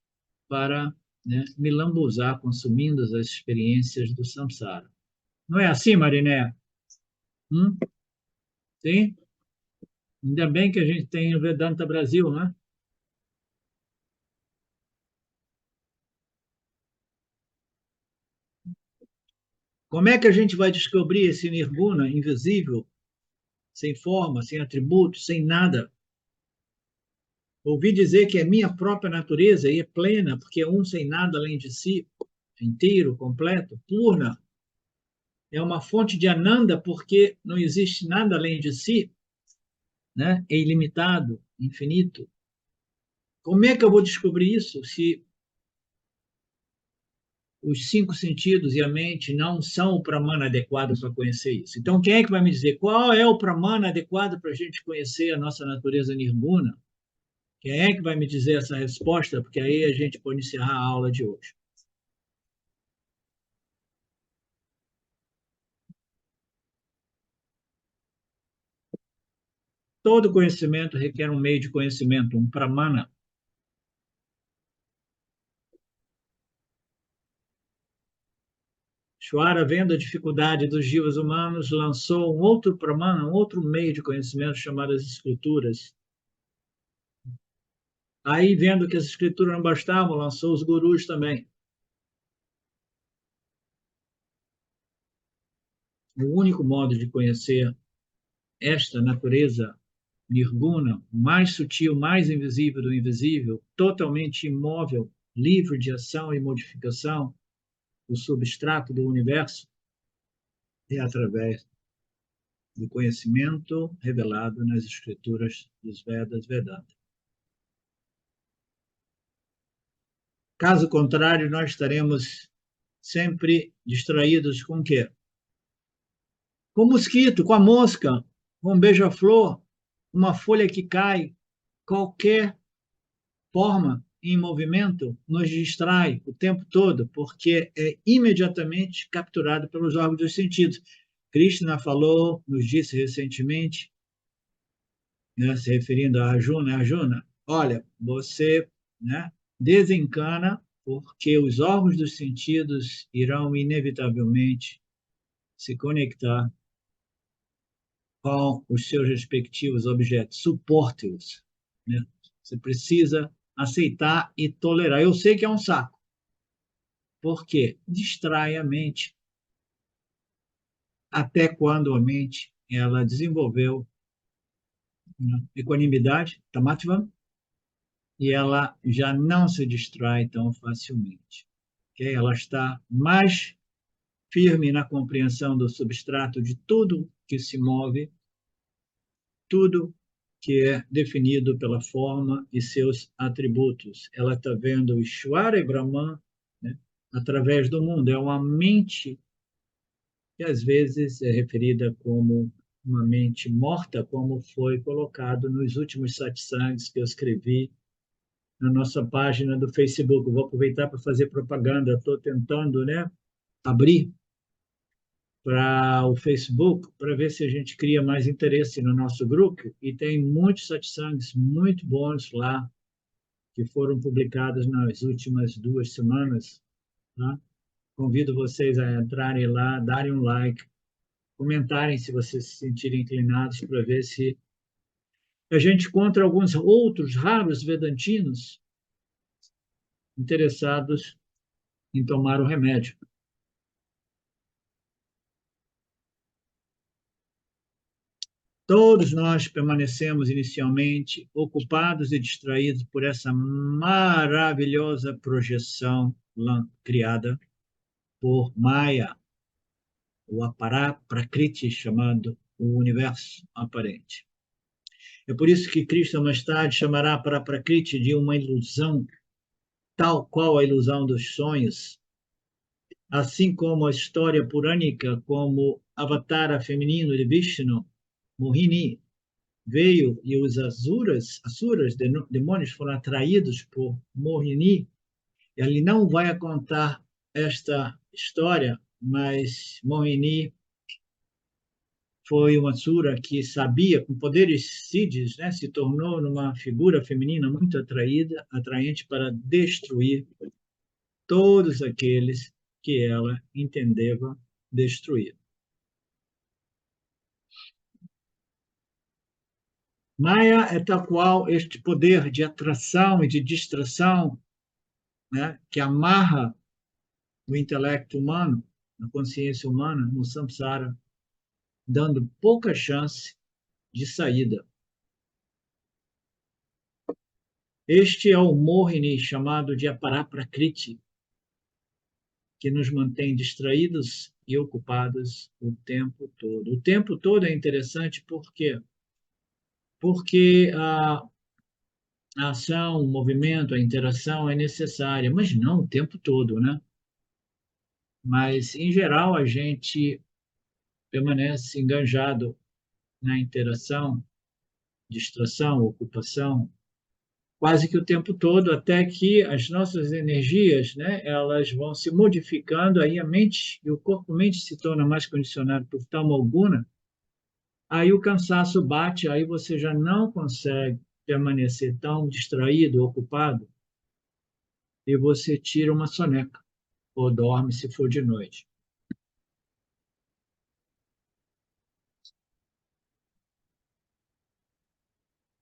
para, né, me lambuzar consumindo as experiências do samsara. Não é assim, Mariné? Hum? Sim? Ainda bem que a gente tem o Vedanta Brasil, né? Como é que a gente vai descobrir esse nirguna invisível, sem forma, sem atributos, sem nada? Ouvi dizer que é minha própria natureza e é plena, porque é um sem nada além de si, inteiro, completo, purna. É uma fonte de Ananda, porque não existe nada além de si, né? É ilimitado, infinito. Como é que eu vou descobrir isso se os cinco sentidos e a mente não são o pramana adequado para conhecer isso? Então, quem é que vai me dizer qual é o pramana adequado para a gente conhecer a nossa natureza nirguna? Quem é que vai me dizer essa resposta? Porque aí a gente pode encerrar a aula de hoje. Todo conhecimento requer um meio de conhecimento, um pramana. Shwara, vendo a dificuldade dos jivas humanos, lançou um outro pramana, um outro meio de conhecimento chamado as escrituras. Aí, vendo que as escrituras não bastavam, lançou os gurus também. O único modo de conhecer esta natureza nirguna, mais sutil, mais invisível do invisível, totalmente imóvel, livre de ação e modificação, o substrato do universo, é através do conhecimento revelado nas escrituras dos Vedas Vedanta. Caso contrário, nós estaremos sempre distraídos com o quê? Com o mosquito, com a mosca, com um beija-flor, uma folha que cai, qualquer forma em movimento nos distrai o tempo todo, porque é imediatamente capturado pelos órgãos dos sentidos. Krishna falou, nos disse recentemente, né, se referindo a Arjuna, Arjuna, olha, você, né, desencana porque os órgãos dos sentidos irão inevitavelmente se conectar com os seus respectivos objetos, suporte-os, né? Você precisa aceitar e tolerar. Eu sei que é um saco, porque distrai a mente até quando a mente ela desenvolveu, né, equanimidade, tamatvam, e ela já não se distrai tão facilmente. Okay? Ela está mais firme na compreensão do substrato de tudo que se move, tudo que é definido pela forma e seus atributos. Ela está vendo o Ishvara e Brahman, né, através do mundo. É uma mente que às vezes é referida como uma mente morta, como foi colocado nos últimos satsangs que eu escrevi na nossa página do Facebook. Eu vou aproveitar para fazer propaganda. Estou tentando, né, abrir para o Facebook para ver se a gente cria mais interesse no nosso grupo. E tem muitos satsangs muito bons lá que foram publicados nas últimas 2 semanas. Tá? Convido vocês a entrarem lá, darem um like, comentarem se vocês se sentirem inclinados para ver se a gente encontra alguns outros raros vedantinos interessados em tomar o remédio. Todos nós permanecemos inicialmente ocupados e distraídos por essa maravilhosa projeção criada por Maya, o Aparaprakriti, chamado o universo aparente. É por isso que Krishna mais tarde chamará Aparaprakriti de uma ilusão, tal qual a ilusão dos sonhos, assim como a história purânica, como Avatara feminino de Vishnu, Mohini, veio e os asuras, demônios, foram atraídos por Mohini. Ele não vai contar esta história, mas Mohini foi uma asura que sabia, com poderes siddhis, né, se tornou numa figura feminina muito atraente para destruir todos aqueles que ela entendeva destruir. Maya é tal qual este poder de atração e de distração, né, que amarra o intelecto humano, na consciência humana, no samsara, dando pouca chance de saída. Este é o Mohini, chamado de Aparaprakriti, que nos mantém distraídos e ocupados o tempo todo. O tempo todo é interessante porque a ação, o movimento, a interação é necessária, mas não o tempo todo, né? Mas, em geral, a gente permanece enganjado na interação, distração, ocupação, quase que o tempo todo, até que as nossas energias, né, elas vão se modificando, aí a mente e o corpo-mente se torna mais condicionado por tama guna, aí o cansaço bate, aí você já não consegue permanecer tão distraído, ocupado, e você tira uma soneca, ou dorme se for de noite.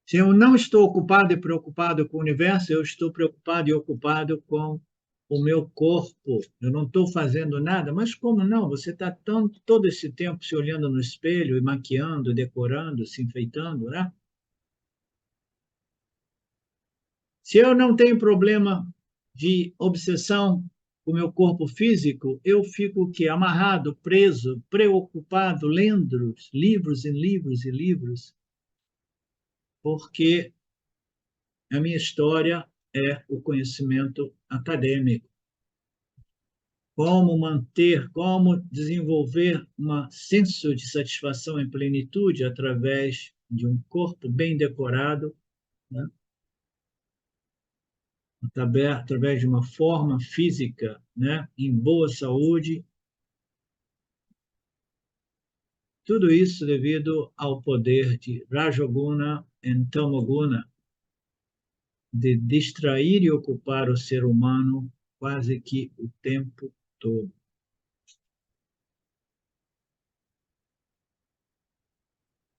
Se eu não estou ocupado e preocupado com o universo, eu estou preocupado e ocupado com o meu corpo. Eu não estou fazendo nada, mas como não? Você está todo esse tempo se olhando no espelho e maquiando, decorando, se enfeitando, né? Se eu não tenho problema de obsessão com o meu corpo físico, eu fico o quê? Amarrado, preso, preocupado, lendo livros e livros e livros, porque a minha história é o conhecimento acadêmico. Como manter, como desenvolver um senso de satisfação e plenitude através de um corpo bem decorado, né? Através de uma forma física, né? Em boa saúde. Tudo isso devido ao poder de Rajoguna e Tamoguna, de distrair e ocupar o ser humano quase que o tempo todo.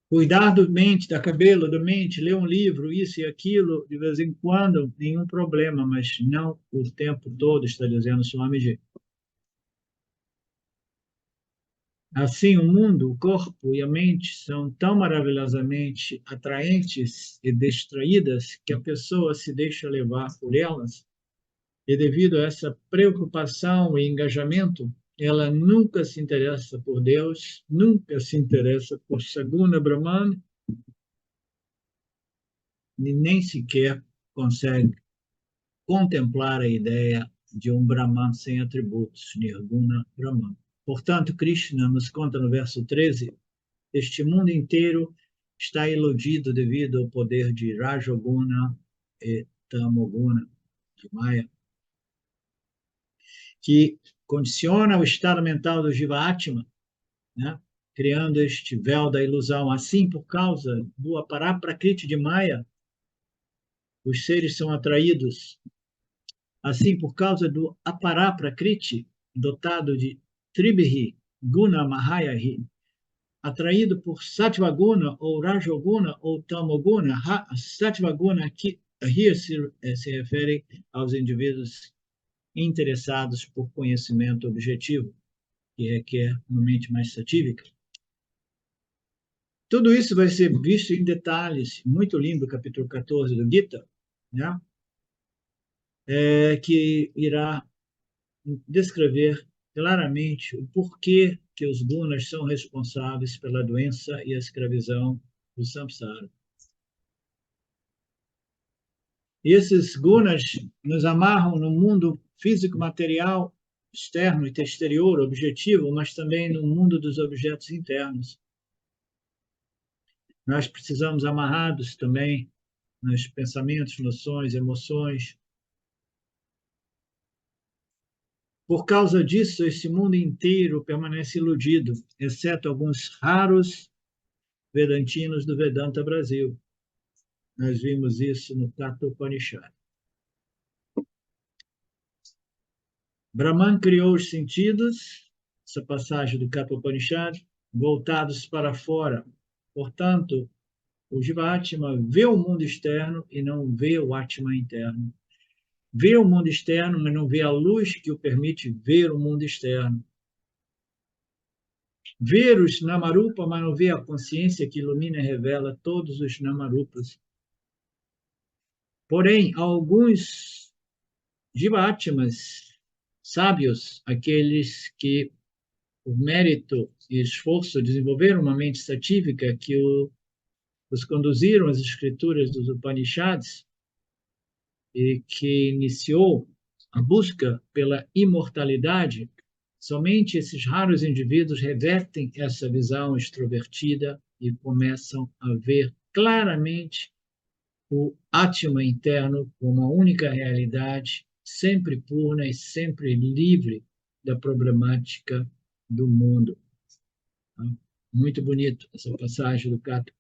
Cuidar do mente, da cabelo, do mente, ler um livro, isso e aquilo, de vez em quando, nenhum problema, mas não o tempo todo, está dizendo Swamiji. Assim, o mundo, o corpo e a mente são tão maravilhosamente atraentes e distraídas que a pessoa se deixa levar por elas, e devido a essa preocupação e engajamento, ela nunca se interessa por Deus, nunca se interessa por Saguna Brahman, e nem sequer consegue contemplar a ideia de um Brahman sem atributos, Nirguna Brahman. Portanto, Krishna nos conta no verso 13, este mundo inteiro está iludido devido ao poder de Rajoguna e Tamoguna, de Maya, que condiciona o estado mental do Jiva-Atma, né? Criando este véu da ilusão. Assim, por causa do Aparaprakriti de Maya, os seres são atraídos. Assim, por causa do Aparaprakriti, dotado de Tribihi, Guna Mahayahi, atraído por Sattvaguna, ou Rajoguna, ou Tamoguna, Sattvaguna aqui se refere aos indivíduos interessados por conhecimento objetivo, que requer uma mente mais satívica. Tudo isso vai ser visto em detalhes, muito lindo, capítulo 14 do Gita, né? Que irá descrever claramente o porquê que os gunas são responsáveis pela doença e a escravidão do samsara. E esses gunas nos amarram no mundo físico, material, externo e exterior, objetivo, mas também no mundo dos objetos internos. Nós precisamos amarrados também nos pensamentos, noções, emoções. Por causa disso, esse mundo inteiro permanece iludido, exceto alguns raros vedantinos do Vedanta Brasil. Nós vimos isso no Tata Upanishad. Brahman criou os sentidos, essa passagem do Tata Upanishad, voltados para fora. Portanto, o Jiva-Atma vê o mundo externo e não vê o Atma interno. Vê o mundo externo, mas não vê a luz que o permite ver o mundo externo. ver os Namarupa, mas não ver a consciência que ilumina e revela todos os Namarupas. Porém, alguns Jivatmas sábios, aqueles que, por mérito e esforço, desenvolveram uma mente satívica que os conduziram às escrituras dos Upanishads e que iniciou a busca pela imortalidade, somente esses raros indivíduos revertem essa visão extrovertida e começam a ver claramente o Atma interno como a única realidade, sempre pura e sempre livre da problemática do mundo. Muito bonito essa passagem do Cato.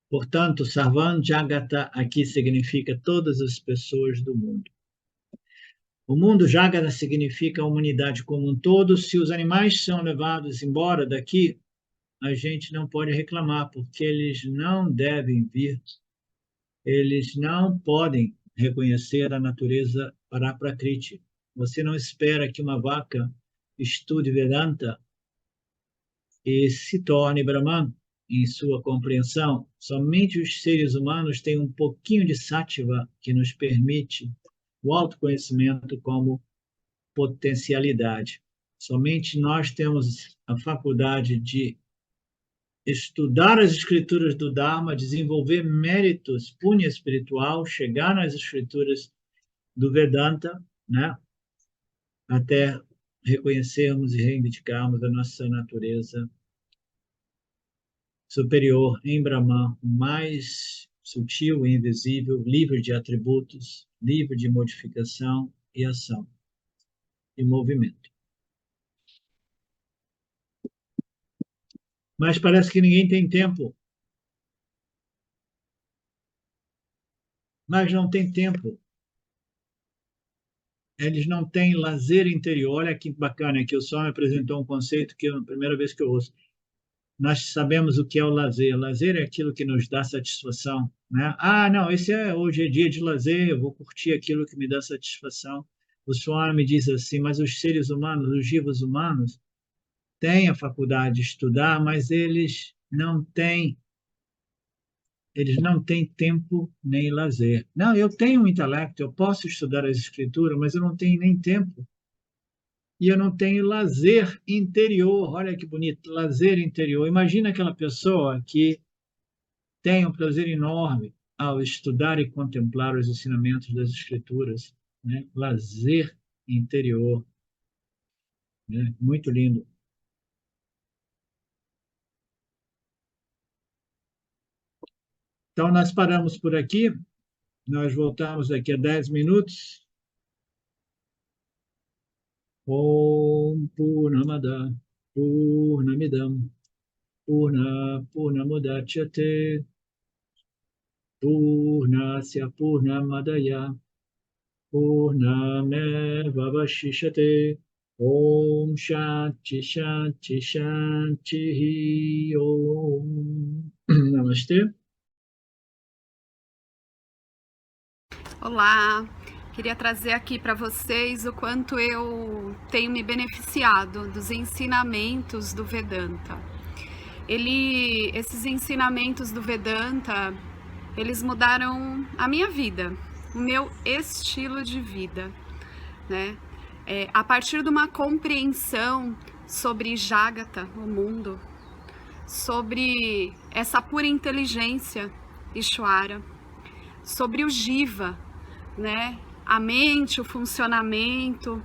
Portanto, Sarvam Jagata aqui significa todas as pessoas do mundo. O mundo Jagata significa a humanidade como um todo. Se os animais são levados embora daqui, a gente não pode reclamar, porque eles não devem vir, eles não podem reconhecer a natureza Paraprakriti. Você não espera que uma vaca estude Vedanta e se torne Brahman em sua compreensão. Somente os seres humanos têm um pouquinho de sattva que nos permite o autoconhecimento como potencialidade. Somente nós temos a faculdade de estudar as escrituras do Dharma, desenvolver méritos, punha espiritual, chegar nas escrituras do Vedanta, né? Até reconhecermos e reivindicarmos a nossa natureza superior em Brahman, mais sutil e invisível, livre de atributos, livre de modificação e ação e movimento. Mas parece que ninguém tem tempo. Mas não tem tempo. Eles não têm lazer interior. Olha que bacana, que o Swami apresentou um conceito que é a primeira vez que eu ouço. Nós sabemos o que é o lazer. Lazer é aquilo que nos dá satisfação, né? Ah, não, hoje é dia de lazer, eu vou curtir aquilo que me dá satisfação. O Swami diz assim, mas os seres humanos, os jivas humanos, têm a faculdade de estudar, mas eles não têm tempo nem lazer. Não, eu tenho um intelecto, eu posso estudar as escrituras, mas eu não tenho nem tempo. E eu não tenho lazer interior. Olha que bonito, lazer interior. Imagina aquela pessoa que tem um prazer enorme ao estudar e contemplar os ensinamentos das escrituras, né? Lazer interior, né? Muito lindo. Então, nós paramos por aqui, nós voltamos daqui a 10 minutos. Om Purnamada Purnamidam Purnamudachyate Purnasya Purnamadaya Purnamevavashishate Om Shanti Shanti Shanti Om. Namastê. Olá, queria trazer aqui para vocês o quanto eu tenho me beneficiado dos ensinamentos do Vedanta. Esses ensinamentos do Vedanta, eles mudaram a minha vida, o meu estilo de vida, né? A partir de uma compreensão sobre Jagata, o mundo, sobre essa pura inteligência Ishvara, sobre o Jiva, né? A mente, o funcionamento,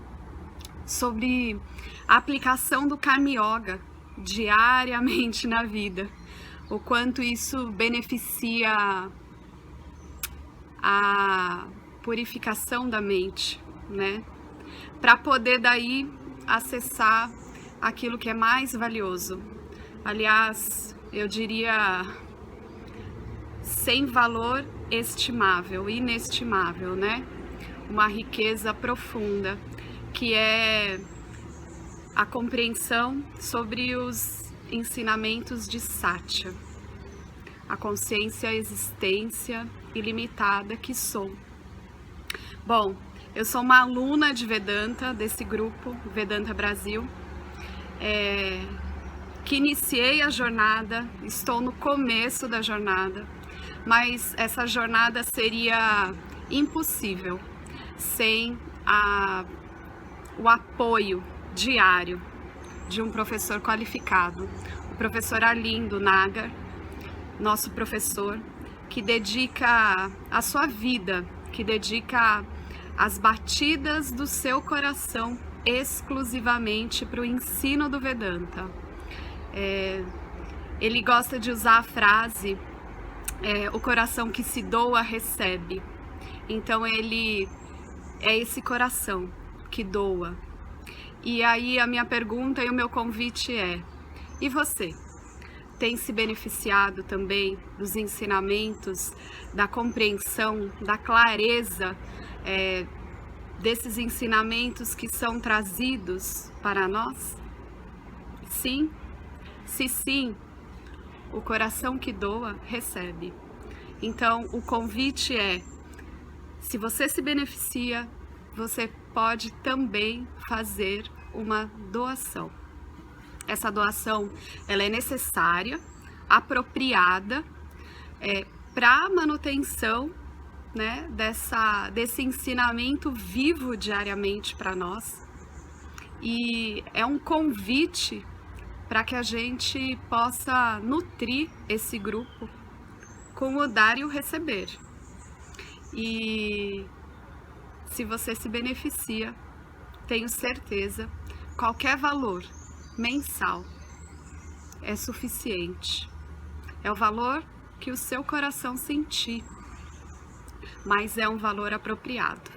sobre a aplicação do Karma Yoga diariamente na vida, o quanto isso beneficia a purificação da mente, né? Para poder daí acessar aquilo que é mais valioso. Aliás, eu diria sem valor estimável, inestimável, né? Uma riqueza profunda, que é a compreensão sobre os ensinamentos de Satya, a consciência, a existência ilimitada que sou. Bom, Eu sou uma aluna de Vedanta, desse grupo, Vedanta Brasil, que iniciei a jornada, estou no começo da jornada, mas essa jornada seria impossível sem o apoio diário de um professor qualificado, o professor Arlindo Nagar, nosso professor, que dedica a sua vida, que dedica as batidas do seu coração exclusivamente para o ensino do Vedanta. Ele gosta de usar a frase, o coração que se doa, recebe. Então ele é esse coração que doa. E aí a minha pergunta e o meu convite é: e você? Tem se beneficiado também dos ensinamentos, da compreensão, da clareza desses ensinamentos que são trazidos para nós? Sim? Se sim, o coração que doa, recebe. Então, o convite é: se você se beneficia, você pode também fazer uma doação. Essa doação, ela é necessária, apropriada, para a manutenção, né, desse ensinamento vivo diariamente para nós. E é um convite para que a gente possa nutrir esse grupo com o dar e o receber. E se você se beneficia, tenho certeza, qualquer valor mensal é suficiente. É o valor que o seu coração sentir, mas é um valor apropriado.